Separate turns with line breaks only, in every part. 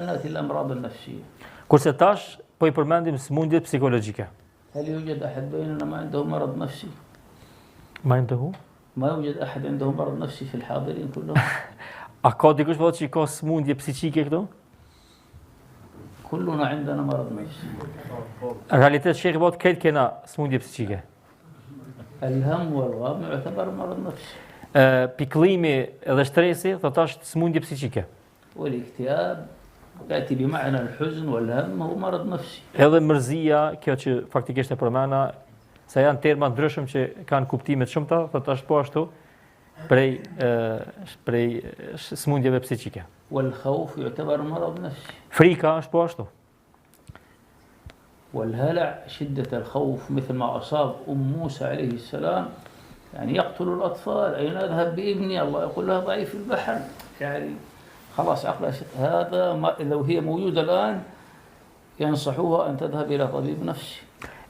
الأمراض النفسية.
Kurse tash po I përmendim smundjet psikologjike.
هل يوجد أحد بيننا ما عنده مرض نفسي؟
Ma indehu?
ما يوجد أحد عنده مرض نفسي في الحاضرين كلهم.
A ka dikush valla që ka smundje psiqike këtu?
كلنا عندنا مرض نفسي.
Në realitet shekhi valla këtë kena smundje psiqike.
الهم والغم يعتبر مرض نفسي.
Pikëllimi edhe shtresi thotë është smundje psiqike.
والاكتئاب يأتي بمعنى الحزن والهم هو مرض نفسي.
Edhe mërzia, kjo që faktikisht e përmena, se janë terma ndryshëm që kanë kuptime të shumta, thotë është po ashtu prej smundjeve psiqike.
والخوف يعتبر مرض نفسي.
Frika është po ashtu.
والهلع شدة الخوف مثل ما أصاب موسى عليه السلام، يعني يقتل الأطفال، أين أذهب بابني؟ الله يقول لها ضعي في البحر، يعني خلاص عقلها هذا لو هي موجودة الآن ينصحوها أن تذهب إلى طبيب نفسي.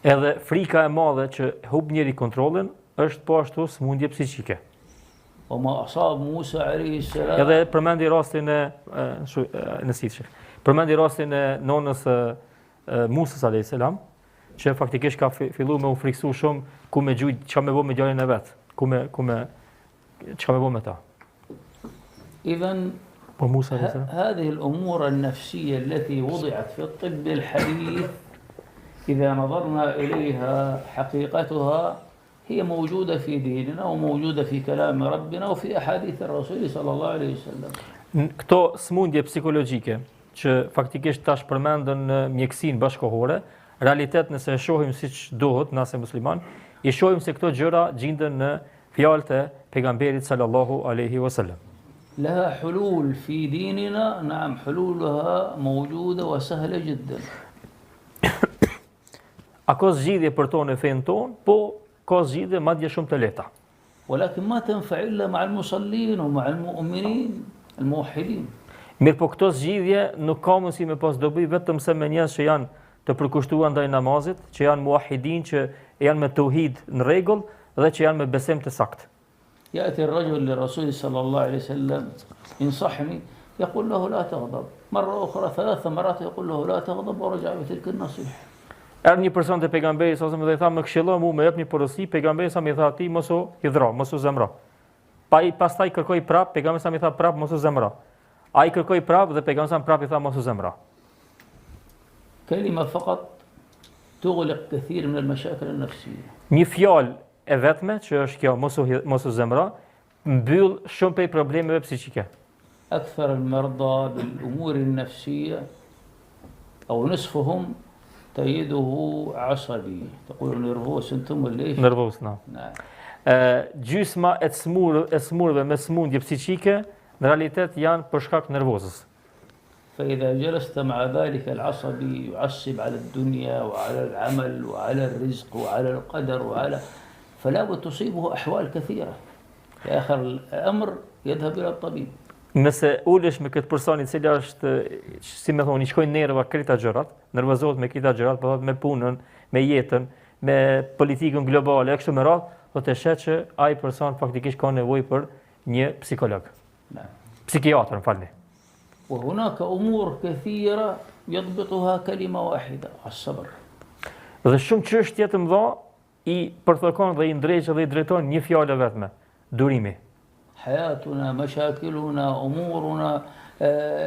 Edhe frika e madhe që hub njeri kontrollin është po ashtu smundje psiqike.
وما أصاب موسى عليه السلام.
Edhe përmendi rastin e nësitshëm. Përmendi rastin e nonës Musës alayhis salam, që faktikisht ka filluar me u friksu shumë ku me gjujt çka me bë me djalin e vet, çka me bë me ta.
إذن
Po Musa alayhis salam.
هذه الأمور النفسية التي وضعت في الطب الحديث إذا نظرنا إليها حقيقتها هي موجودة في ديننا وموجودة في كلام ربنا وفي أحاديث الرسول صلى الله عليه وسلم.
Këto smundje psikologjike që faktikisht tash përmendën në mjekësinë bashkëkohore, realitet nëse e shohim siç duhet nëse musliman, I shohim se këto gjëra gjenden në fjalët e pejgamberit sallallahu alaihi wasallam.
لها حلول في ديننا، نعم حلولها موجودة وسهلة جدا.
A ka zgjidhje për tonë në fen tonë, po ka zgjidhje madje shumë të lehta.
ولكن ما تنفع إلا مع المصلين ومع المؤمنين الموحدين.
Mirë po këto zgjidhje nuk ka mundësi me pas dobi vetëm se me njerëz që janë të përkushtuar ndaj namazit, që janë muahidin, që janë me tauhid në rregull dhe që janë me besim të saktë.
يأتي الرجل للرسول صلى الله عليه وسلم ينصحني، يقول له لا تغضب، مرة أخرى 3 مرات يقول له لا تغضب ورجع بتلك النصيحة.
Erdhi një person te pejgamberi sa më dhe I tha më këshillo mua, më jep një porosi, pejgamberi sa më tha ti mos u hidhro, mos u zemro. Pastaj kërkoi prap, pejgamberi sa më tha prap mos u zemro. Ai kërkoi prap dhe pejgamberi sa prap I tha mos u zemro.
كلمة فقط تغلق كثير من المشاكل النفسية.
Një fjalë e vetme që është kjo mos u zemro, mbyll shumë prej problemeve psiqike.
أكثر المرضى بالأمور النفسية أو نصفهم تجده عصبي، تقول نيرفوس أنتم ولا إيش؟
Nervoz, na.
نعم.
Gjysma e smurëve me smundje psiqike në realitet janë për shkak nervozës.
فإذا جلست مع ذلك العصبي يعصب على الدنيا وعلى العمل وعلى الرزق وعلى القدر فلا بد تصيبه أحوال كثيرة. في آخر الأمر يذهب إلى الطبيب.
Nëse ulesh me këtë person I cili është, si me thonë, I shkojnë nerva këta gjërat, nervozohet me këta gjërat, po me punën, me jetën, me politikën globale, kështu me radhë, do të shet që ai person faktikisht ka nevojë për një psikolog. Psikiatër, falni.
وهناك أمور كثيرة يضبطها كلمة واحدة، الصبر.
Dhe shumë çështje të mëdha I përthokon dhe I ndreqë dhe I drejton një fjalë vetme, durimi.
حياتنا، مشاكلنا، أمورنا،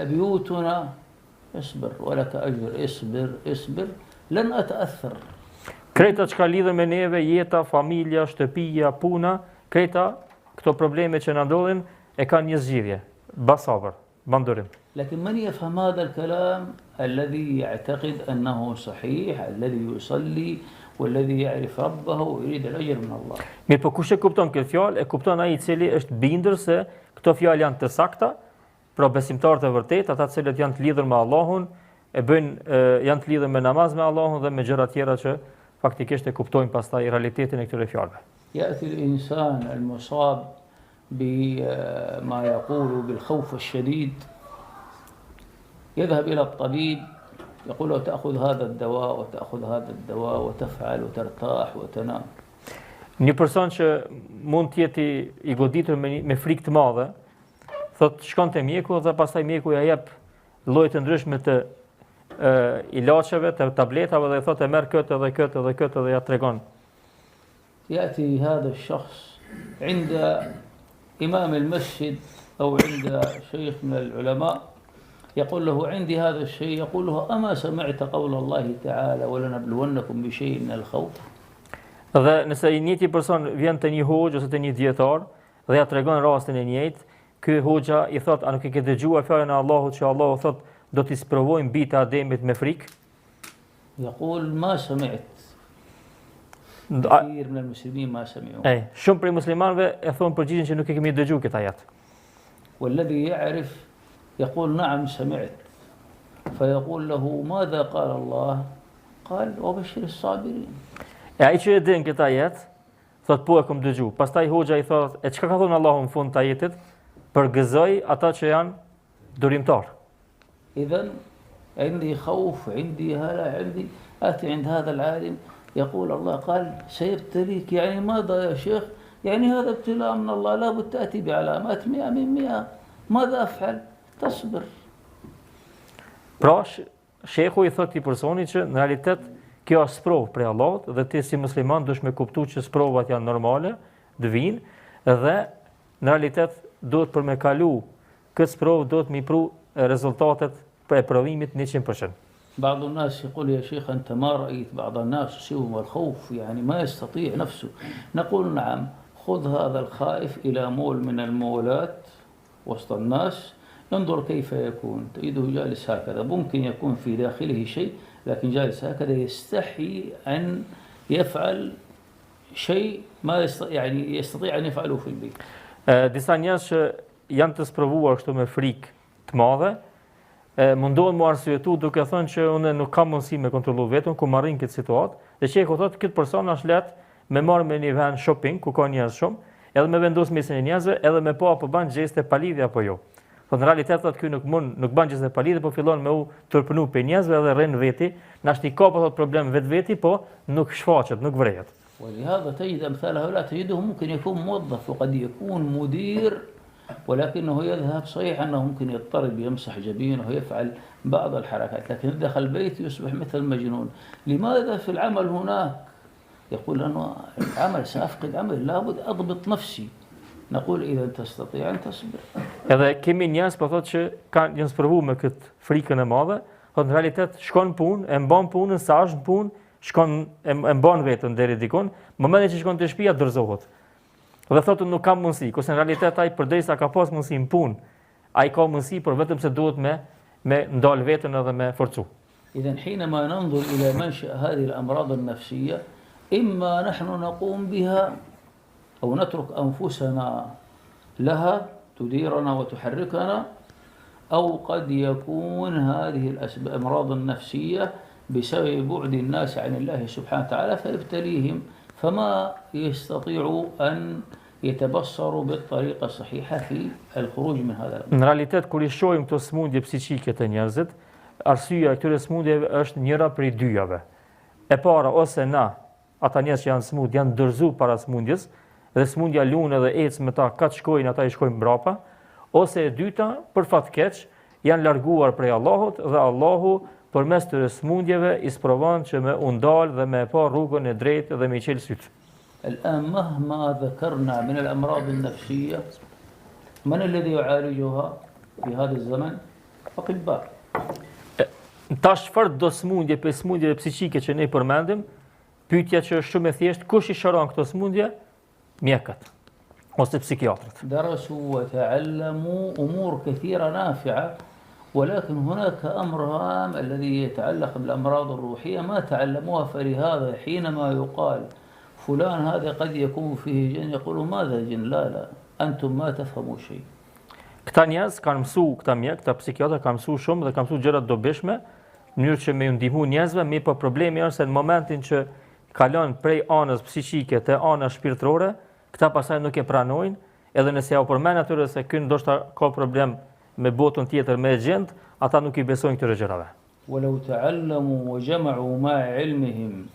بيوتنا، اصبر ولك أجر، اصبر لن أتأثر.
Kreta që ka lidhe me neve, jeta, familja, shtëpia, puna, kreta këto probleme që na ndodhin e kanë një zgjidhje, sabër, bandurim.
لكن من يفهم هذا الكلام الذي يعتقد أنه صحيح، الذي يصلي والذي يعرف ربه ويريد الأجر من الله.
Mirë, po kush e kupton këtë fjalë, e kupton ai I cili është bindur se këto fjalë janë të sakta, pra besimtarët e vërtetë, ata të cilët janë të lidhur me Allahun, janë të lidhur me namaz me Allahun dhe me gjëra tjera që faktikisht e kuptojnë pastaj realitetin e këtyre fjalëve.
يأتي الإنسان المصاب بما يقول بالخوف الشديد يذهب إلى الطبيب يقول له تأخذ هذا الدواء وتأخذ هذا الدواء وتفعل وترتاح وتنام.
Një person që mund të jetë I goditur me frikë të madhe, thot shkon te mjeku dhe pastaj mjeku ja jep lloje të ndryshme të ilaçeve, të tabletave dhe thotë merr këtë dhe këtë dhe këtë dhe ja tregon.
يأتي هذا الشخص عند إمام المسجد أو عند شيخ من العلماء يقول له عندي هذا الشيء، يقول له أما سمعت قول الله تعالى ولنبلونكم بشيء من الخوف.
Dhe nëse i njëjti person vjen te një hoxh ose te një dietar dhe ja tregon rastin e njëjtë, ky hoxha i thot, a nuk e ke dëgjuar fjalën e Allahut që Allahu thot do t'i sprovojmë bijtë e Ademit me frikë?
يقول ما سمعت. كثير من المسلمين ما سمعوا.
Shumë prej muslimanëve e thon përgjigjen që nuk e kemi dëgjuar këtë ajet.
والذي يعرف يقول نعم سمعت. فيقول له ماذا قال الله؟ قال وبشر الصابرين.
Ai që e din këtë ajet, thot po e kam dëgjuar. Pastaj hoxha i thot, e çka ka thonë Allahu në fund të ajetit? Përgëzoj ata që janë durimtar.
إذن عندي خوف، عندي هلع، عندي آتي عند هذا العالم يقول الله قال سيبتليك، يعني ماذا يا شيخ؟ يعني هذا ابتلاء من الله، لابد تأتي بعلامات 100 من 100. ماذا أفعل؟ تصبر.
Pra, shehu i thot këtij personi që në realitet kjo është sprovë prej Allahut dhe ti si musliman duhet me kuptuar që sprovat janë normale, të vinë dhe në realitet duhet për me kalu këtë sprovë duhet me pru rezultatet për provimit 100%.
بعض الناس يقول يا شيخ أنت ما رأيت بعض الناس يصيبهم الخوف يعني ما يستطيع نفسه. نقول نعم، خذ هذا الخائف إلى مول من المولات وسط الناس، انظر كيف يكون. تجده جالس هكذا، ممكن يكون في داخله شيء لكن جالس هكذا يستحي أن يفعل شيء ما يعني يستطيع أن يفعله في البيت.
Disa njerëz që janë të sprovuar kështu me frikë të madhe, mundohen mu arsyetu duke thënë që unë nuk kam mundësi me kontrollu vetën ku marrin këtë situatë, dhe që e ku thotë këtë person është lehtë me marrë me një vend shopping ku ka njerëz shumë, edhe me vendos mesin e njerëzve, edhe me po apo bën gjeste palidhje apo jo. Po në realitet thotë ky nuk bën gjeste palidhje, po fillon me u turpënu pe njerëzve edhe rrin veti, na shti ka po thotë problem vetveti, po nuk shfaqet, nuk vrehet.
ولهذا تجد أمثال هؤلاء تجده ممكن يكون موظف وقد يكون مدير، ولكنه يذهب صحيح أنه ممكن يضطرب يمسح جبينه ويفعل بعض الحركات، لكن دخل البيت يصبح مثل المجنون. لماذا في العمل هناك؟ يقول أنه العمل سأفقد عمل، لابد أضبط نفسي. نقول إذا تستطيع أن تصبر.
Edhe kemi njerëz po thotë që janë sprovuar me këtë frikën e madhe, po në realitet shkon punë, e mban punën, sa është në punë, shkon e mban veten deri dikon, momentin që shkon te shtëpia dorëzohet. Dhe thotë nuk kam mundësi, kurse në realitet ai përderisa ka pas mundësi në punë, ai ka mundësi por vetëm se duhet me ndal veten edhe me forcu.
إذا حينما ننظر إلى منشأ هذه الأمراض النفسية إما نحن نقوم بها أو نترك أنفسنا لها تديرنا وتحركنا، أو قد يكون هذه الأمراض النفسية بسبب بعد الناس عن الله سبحانه وتعالى فيبتليهم فما يستطيعوا أن يتبصروا بالطريقة الصحيحة في الخروج من هذا الأمر.
Në realitet kur i shohim këto smundje psiqike të njerëzit, arsyeja e këtyre smundjeve është njëra prej dyjave. E para, ose ata njerëz që janë smund janë dorëzuar para smundjes dhe smundja lun edhe ec me ta kaç shkojnë ata i shkojnë mbrapa, ose e dyta, për fat keq, janë larguar prej Allahut dhe Allahu përmes këtyre smundjeve i sprovon që me u ndal dhe me pa rrugën e drejtë dhe me qel syt.
الآن مهما ذكرنا من الأمراض النفسية من الذي يعالجها في هذا الزمن؟ أطباء.
Tash çfarë do smundje për smundjeve psiqike që ne përmendim, pyetja që është shumë e thjeshtë, kush i shëron këto smundje? Mjekët ose psikiatrët.
درسوا وتعلموا أمور كثيرة نافعة، ولكن هناك أمر هام الذي يتعلق بالأمراض الروحية ما تعلموها، فلهذا حينما يقال فلان هذا قد يكون فيه جن يقولوا ماذا جن؟ لا أنتم ما تفهموا شيء.
Këta njerëz kanë mësuar, këta mjek, këta psikiatrë kanë mësuar shumë dhe kanë mësuar gjëra të dobishme, në mënyrë që me ju ndihmu njerëzve, mirë po problemi është se në momentin që kalon prej anës psiqike te ana shpirtërore, këta pastaj nuk e pranojnë, edhe nëse ja u përmend atyre se ky ndoshta ka problem me botën tjetër, me gjend, ata nuk i besojnë këtyre gjërave.
ولو تعلموا وجمعوا مع علمهم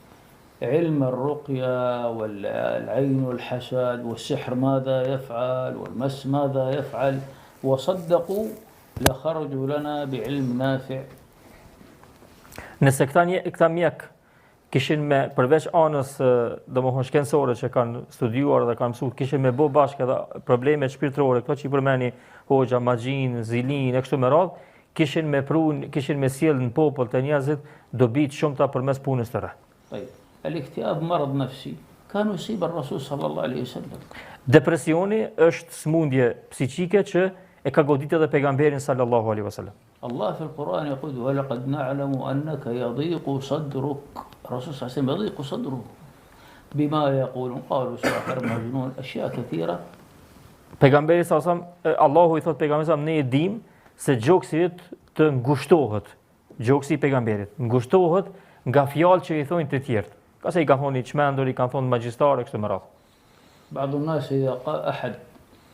علم الرقية والعين والحسد والسحر ماذا يفعل والمس ماذا يفعل وصدقوا لخرجوا لنا بعلم نافع.
Nëse këta mjek kishin me, përveç anës domethënë shkencore që kanë studiuar dhe kanë mësuar, kishin me bë bashkë edhe probleme shpirtërore, këto që i përmeni hoxha, maxhin, zilin e kështu me radhë, kishin me sjell në popull të njerëzit dobi të shumta përmes punës të re.
طيب الاكتئاب مرض نفسي كان يصيب الرسول صلى الله عليه وسلم.
Depresioni është smundje psiqike që e ka goditur edhe pejgamberin sallallahu alaihi wasallam.
الله في القرآن يقول ولقد نعلم أنك يضيق صدرك. الرسول صلى الله عليه وسلم يضيق صدره بما يقولون قالوا ساحر مجنون أشياء كثيرة.
Pejgamberi sallallahu alaihi wasallam, Allahu i thot pejgamberit sallallahu ne e dim se gjoksi yt të ngushtohet. Gjoksi i pejgamberit ngushtohet nga fjalë që i thonë të tjerë. Ka se i kanë thonë i çmendur, i kanë thonë magjistar kështu me radhë.
بعض الناس إذا أحد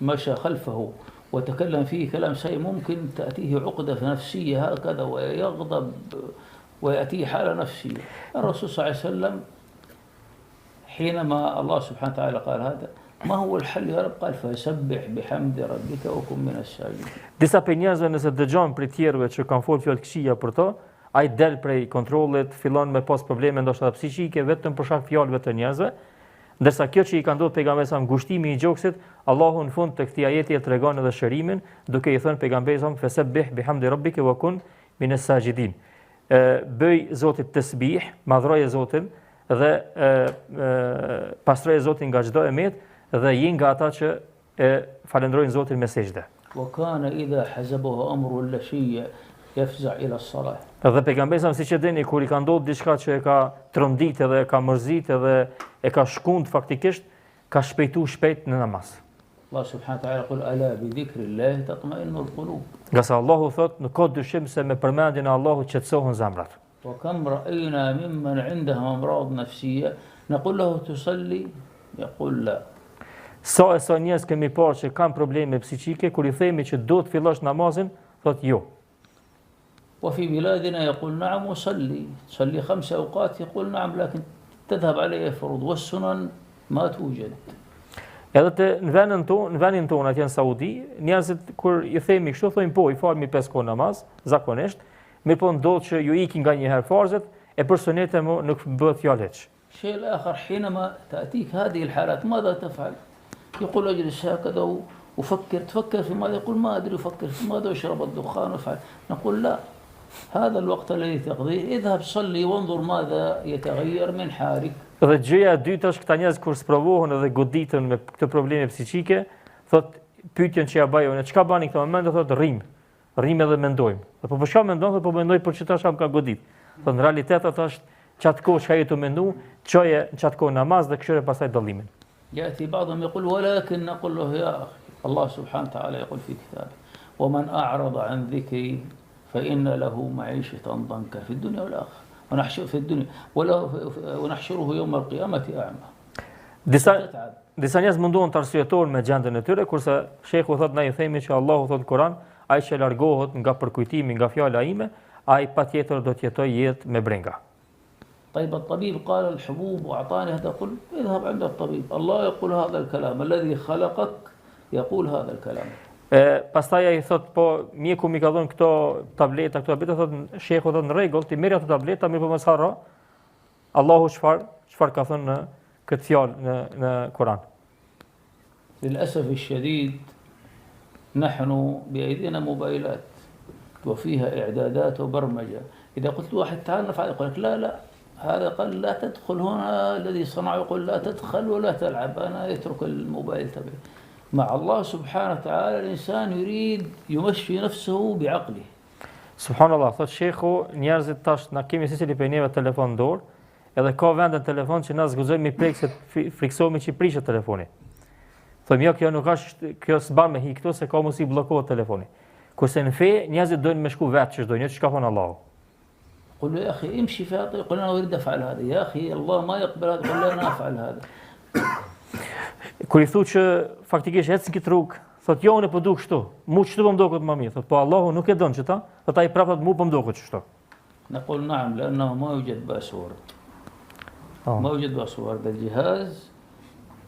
مشى خلفه وتكلم فيه كلام سيء ممكن تأتيه عقدة نفسية هكذا ويغضب ويأتيه حالة نفسية. الرسول صلى الله عليه وسلم حينما الله سبحانه وتعالى قال هذا ما هو الحل يا رب؟ قال فسبح بحمد ربك وكن من الساجدين.
Disa për njerëzve nëse dëgjon për tjerëve që kanë folë fjalë këqija për to, ai del prej kontrollit, fillon me pas probleme ndoshta psiqike vetëm për shkak fjalëve të njerëzve. Ndërsa kjo që i ka ndodhur pejgamberit sa ngushtimi i gjoksit, Allahu në fund të këtij ajeti e tregon edhe shërimin, duke i thënë pejgamberit sa fasabbih bihamdi rabbika wa kun min as-sajidin. Bëj Zotit tasbih, madhroje Zotin dhe pastroje Zotin nga çdo emet dhe je nga ata që e falenderojnë Zotin me sejdë.
وكان إذا حزبه أمر ولا شيء يفزع إلى الصلاة.
Dhe pejgamberi sa siç e dini kur i ka ndodhur diçka që e ka trondit edhe e ka mërzit edhe e ka shkund faktikisht, ka shpejtu shpejt në namaz.
الله سبحانه وتعالى يقول ألا بذكر الله تطمئن القلوب.
Nga sa Allahu thot, në ka dyshim se me përmendjen e Allahut qetësohen zemrat.
وكم رأينا ممن عندهم أمراض نفسية نقول له تصلي يقول لا.
Sa njerëz kemi parë që kanë probleme psiqike, kur i themi që do të fillosh namazin, thot jo.
وفي بلادنا يقول نعم وصلي تصلي 5 أوقات يقول نعم لكن تذهب عليه الفروض والسنن ما توجد.
Edhe në vendin tonë atje në Saudi, njerëzit kur i themi kështu thonë po, i falmi 5 kohë namaz, zakonisht, mirë po ndodh që ju ikin nga një herë farzet e për sunetet nuk bëhet fjalë hiç.
الشيء الآخر حينما تأتيك هذه الحالات ماذا تفعل؟ يقول اجلس هكذا وفكر تفكر في ماذا، يقول ما أدري أفكر في ماذا واشرب الدخان وافعل. نقول لا، هذا الوقت الذي تقضيه اذهب صلي وانظر ماذا يتغير من حالك.
Dhe gjëja e dytë është këta njerëz kur sprovohen edhe goditën me këtë probleme psiqike, thot pyetjen që ja bëjnë, çka bani këto moment, thot rrim edhe mendojmë. Po për çfarë mendon, po mendoj për çfarë sham ka godit. Thot në realitet atë është çat kohë çka jetu mendu, çoje çat kohë namaz dhe këshire pastaj dallimin.
يأتي بعضهم يقول ولكن نقول له يا أخي الله سبحانه وتعالى يقول في كتابه ومن أعرض عن ذكري فإن له معيشة ضنكا في الدنيا والآخرة ونحشر في الدنيا ونحشره يوم القيامة أعمى.
Disa njerëz mundohen të arsyetojnë me gjendën e tyre, kurse shehu thot na i themi që Allahu thot në Kur'an, ai që largohet nga përkujtimi, nga fjala ime, ai patjetër do të jetojë jetë me brenga.
طيب الطبيب قال الحبوب وأعطاني هذا، قل اذهب عند الطبيب، الله يقول هذا الكلام، الذي خلقك يقول هذا الكلام.
Pastaj ai thot po mjeku mi ka dhënë këto tableta, thot shehu thot në rregull, ti merr ato tableta, mirë po mos harro. Allahu çfarë ka thënë në këtë fjalë në Kur'an.
للأسف الشديد نحن بأيدينا موبايلات وفيها إعدادات وبرمجة، إذا قلت واحد تعال نفعل يقول لك لا هذا قال لا تدخل هنا، الذي صنعه يقول لا تدخل ولا تلعب، أنا يترك الموبايل تبعي. مع الله سبحانه وتعالى الإنسان يريد يمشي نفسه بعقله.
Subhanallah, thot shehu, njerëzit tash na kemi secili prej neve telefon në dorë, edhe ka vende në telefon që na zguzojmë prek se friksohemi që prishet telefoni. Thonë jo, kjo nuk është, kjo s'ban me hi këto se ka mos i bllokohet telefoni. Kurse në fe njerëzit doin me shku vetë që ç'dojnë, ç'ka thon Allahu.
قل له يا أخي امشي في هذا، يقول أنا أريد أفعل هذا، يا أخي الله ما يقبل هذا، يقول لا أنا أفعل هذا.
Kur i thu që faktikisht ecën këtë rrugë, thot jo unë po duk kështu, mu ç'do më duket më mirë, thot po Allahu nuk e don ç'ta, thot ai prapë mu po më duket kështu.
نقول نعم لأنه ما يوجد باسورد. ما يوجد باسورد، الجهاز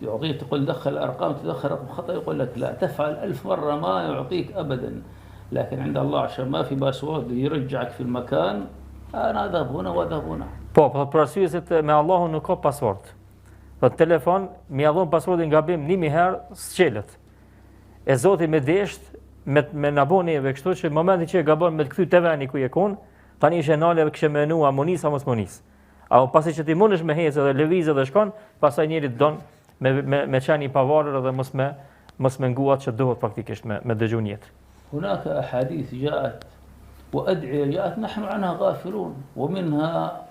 يعطيك تقول دخل أرقام، تدخل رقم خطأ يقول لك لا تفعل 1000 مرة ما يعطيك أبدا. لكن عند الله عشان ما في باسورد يرجعك في المكان أنا أذهب هنا وأذهب هنا.
Po, për arsye se me Allahun nuk ka pasword. Po telefon, mi dhon paswordin gabim 1000 herë s'çelet. E Zoti me desht me na bën neve kështu që në momentin që e gabon me të kthy te vani ku je kon, tani është nale kishë menua monis apo monis. Apo pasi që ti mundesh me hecë dhe lëvizë dhe shkon, pastaj njëri don me qenë i pavarur dhe mos me nguat që duhet faktikisht me dëgjuar jetë.
هناك أحاديث جاءت وأدعية جاءت نحن عنها غافلون ومنها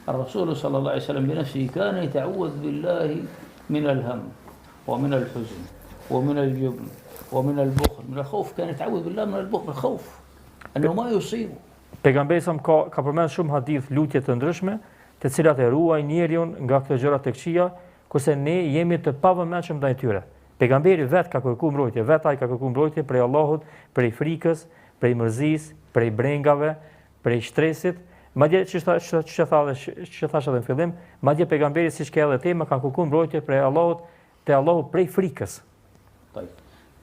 الرسول صلى الله عليه وسلم بنفسه كان يتعوذ بالله من الهم ومن الحزن ومن الجبن ومن البخل من الخوف كان يتعوذ بالله من البخل الخوف أنه ما يصيبه.
Pejgamberi sa ka përmend shumë hadith lutje të ndryshme, të cilat e ruaj njeriu nga këto gjëra të këqija, kurse ne jemi të pavëmendshëm ndaj tyre. Pejgamberi vet ka kërkuar mbrojtje, vet ai ka kërkuar mbrojtje prej Allahut, prej frikës, prej mërzisë, prej brengave, prej stresit. Madje ç'është thashë edhe në fillim, madje pejgamberi siç ka edhe tema ka kërkuar mbrojtje prej Allahut, te Allahu prej frikës.
طيب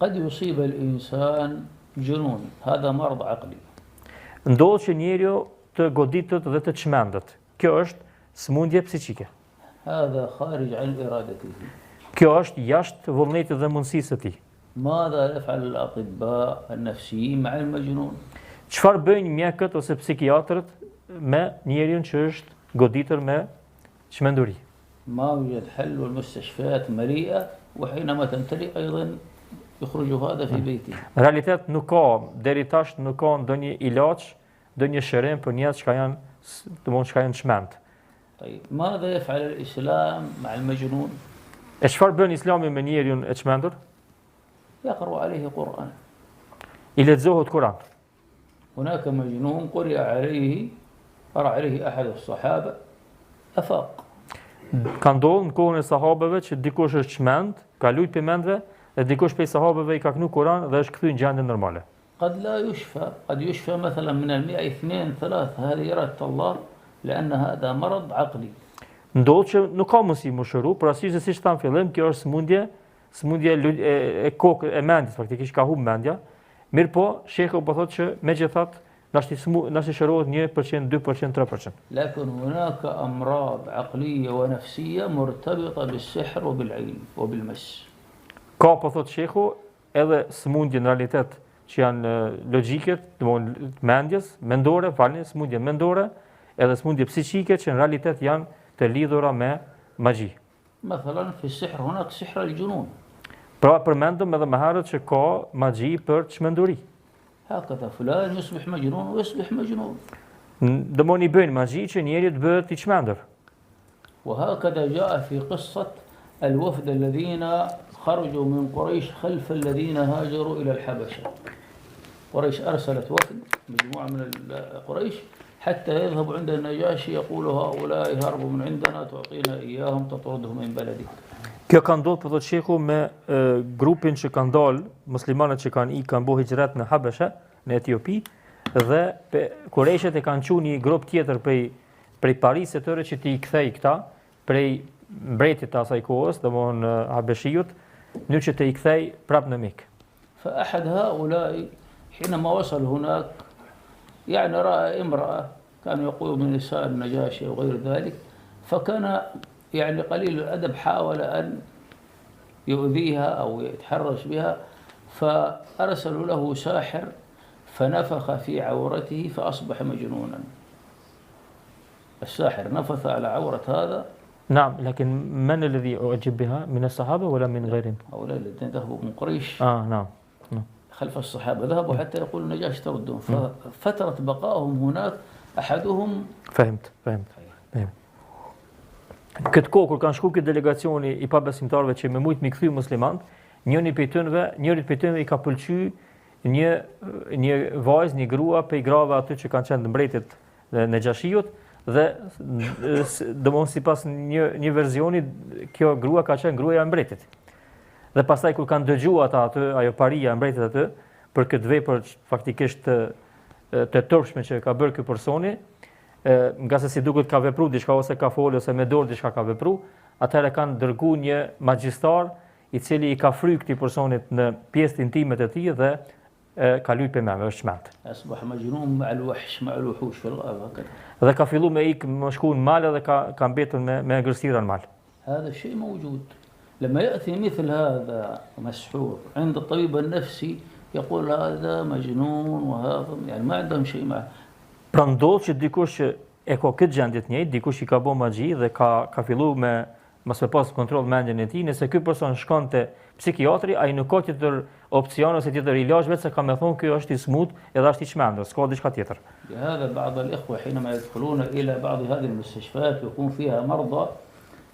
قد يصيب الإنسان جنون هذا مرض عقلي.
Ndodh që njeriu të goditet dhe të çmendet. Kjo është smundje psiqike.
هذا خارج عن إرادته.
Kjo është jashtë vullnetit dhe mundësisë së tij.
ماذا يفعل الأطباء النفسيين مع المجنون؟
Çfarë bëjnë mjekët ose psikiatrët me njeriu që është goditur me çmenduri?
ما يوجد حل والمستشفيات مليئة وحينما تمتلئ أيضا يخرج هذا في بيته.
Në realitet nuk ka, deri tash nuk ka ndonjë ilaç, ndonjë shërim për njerëz që janë, domthonë që janë çmend.
طيب ماذا يفعل الإسلام مع المجنون؟
E çfarë bën Islami me njeriu e çmendur?
يقرأ عليه قرآن.
I lexohet Kur'an.
هناك مجنون قرأ عليه أحد الصحابة أفاق.
Ka ndodhur në kohën e sahabeve që dikush është çmend, ka lut për mendve, dhe dikush prej sahabeve I ka knu Kur'an dhe është kthy në gjendje normale.
قد لا يشفى، قد يشفى مثلا من 100 2 3 هذه إرادة الله لأن هذا مرض عقلي.
Ndodh që nuk ka mundësi më shëru, por ashtu se siç tham fillim, kjo është smundje e kokë e mendjes, faktikisht ka humb mendja. Mirë po, shehu po thotë që megjithatë ناش شروط 1%, 2%, 3%.
لكن هناك أمراض عقلية ونفسية مرتبطة بالسحر وبالعين وبالمس.
Ka po thot shehu edhe smundje në realitet që janë logjike, domthonë mendjes, mendore, smundje mendore, edhe smundje psiqike që në realitet janë të lidhura me magji.
مثلا في السحر هناك سحر الجنون.
Pra përmendëm edhe më herët që ka magji për çmenduri.
هكذا فلان يصبح مجنون ويصبح مجنون.
Domoni bëjnë magji që njeriu të bëhet I çmendur.
وهكذا جاء في قصة الوفد الذين خرجوا من قريش خلف الذين هاجروا إلى الحبشة. قريش أرسلت وفد مجموعة من قريش حتى يذهبوا عند النجاشي يقولوا هؤلاء هربوا من عندنا تعطينا إياهم تطردهم من بلدك.
Kjo ka ndodhur për thotë shehu me grupin që kanë dalë, muslimanët që kanë bëu hijret në Habeshe, në Etiopi, dhe Kurejshet e kanë qenë një grup tjetër prej Parisit të tyre që ti I kthej këta prej mbretit të asaj kohës, domthonë Habeshiut, në që të I kthej prapë në Mekë.
فأحد هؤلاء حينما وصل هناك يعني رأى امرأة كان يقول من نساء النجاشي وغير ذلك فكان يعني قليل الأدب حاول أن يؤذيها أو يتحرش بها فأرسلوا له ساحر فنفخ في عورته فأصبح مجنونا. الساحر نفث على عورة هذا.
نعم، لكن من الذي أعجب بها من الصحابة ولا من غيرهم؟
هؤلاء الذين ذهبوا من قريش.
نعم.
خلف الصحابة ذهبوا حتى يقول النجاشي تردون ففترة بقائهم هناك أحدهم.
فهمت. Këtë kohë kur kanë shkuar këtë delegacioni I pabesimtarëve që me mujt mi kthy muslimanët, njërit prej tyre I ka pëlqyer një vajzë, një grua prej grave aty që kanë qenë në mbretit në Xhashiut dhe domosdoshmë sipas një verzioni kjo grua ka qenë gruaja e mbretit. Dhe pastaj kur kanë dëgjuar ata aty, ajo paria e mbretit aty për këtë vepër faktikisht të turpshme që ka bërë ky personi, nga se si duket ka vepru diçka ose ka folë ose me dorë diçka ka vepru, atëherë kanë dërguar një magjistar I cili I ka fry këtij personit në pjesët intime të tij dhe ka luj për meme, është çmend.
أصبح مجنون مع الوحش مع الوحوش في الغابة هكذا.
Dhe ka fillu me ikë, më shku në mal dhe ka mbetur me gërsira në mal.
هذا الشيء موجود. لما يأتي مثل هذا مسحور عند الطبيب النفسي يقول هذا مجنون وهذا يعني ما عندهم شيء معه.
Pra ndodh që dikush që e ka këtë gjendje të njëjtë, dikush i ka bë magji dhe ka fillu me mos me pas kontroll mendjen e tij, nëse ky person shkon te psikiatri, ai nuk ka tjetër opcion ose tjetër ilaç vetë se ka më thonë ky është i smut edhe është i çmendur, s'ka diçka tjetër.
لهذا بعض الإخوة حينما يدخلون إلى بعض هذه المستشفيات ويكون فيها مرضى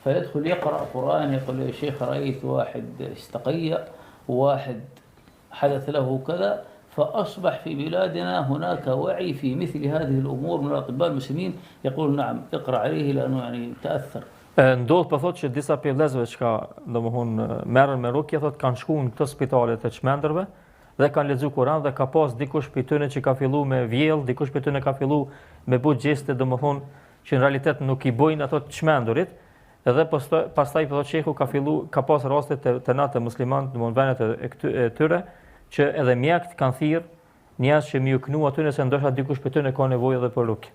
فيدخل يقرأ قرآن يقول يا شيخ رأيت واحد استقيأ وواحد حدث له كذا فأصبح في بلادنا هناك وعي في مثل هذه الأمور من الأطباء المسلمين يقول نعم اقرأ عليه لأنه يعني تأثر.
Ndodh po thotë që disa prej vëllezërve që domethënë merren me rukje thotë kanë shkuar në këto spitale të çmendërve dhe kanë lexuar Kur'an dhe ka pas dikush prej tyre që ka filluar me vjell, dikush prej tyre ka filluar me bu gjeste domethënë që në realitet nuk i bojnë ato të çmendurit. Edhe pastaj po thotë shehu ka pas raste të natë muslimanë domethënë vendet e tyre që edhe mjekët kanë thirr njerëz që më u kënu aty nëse ndoshta dikush prej tyre ka nevojë edhe për rukje.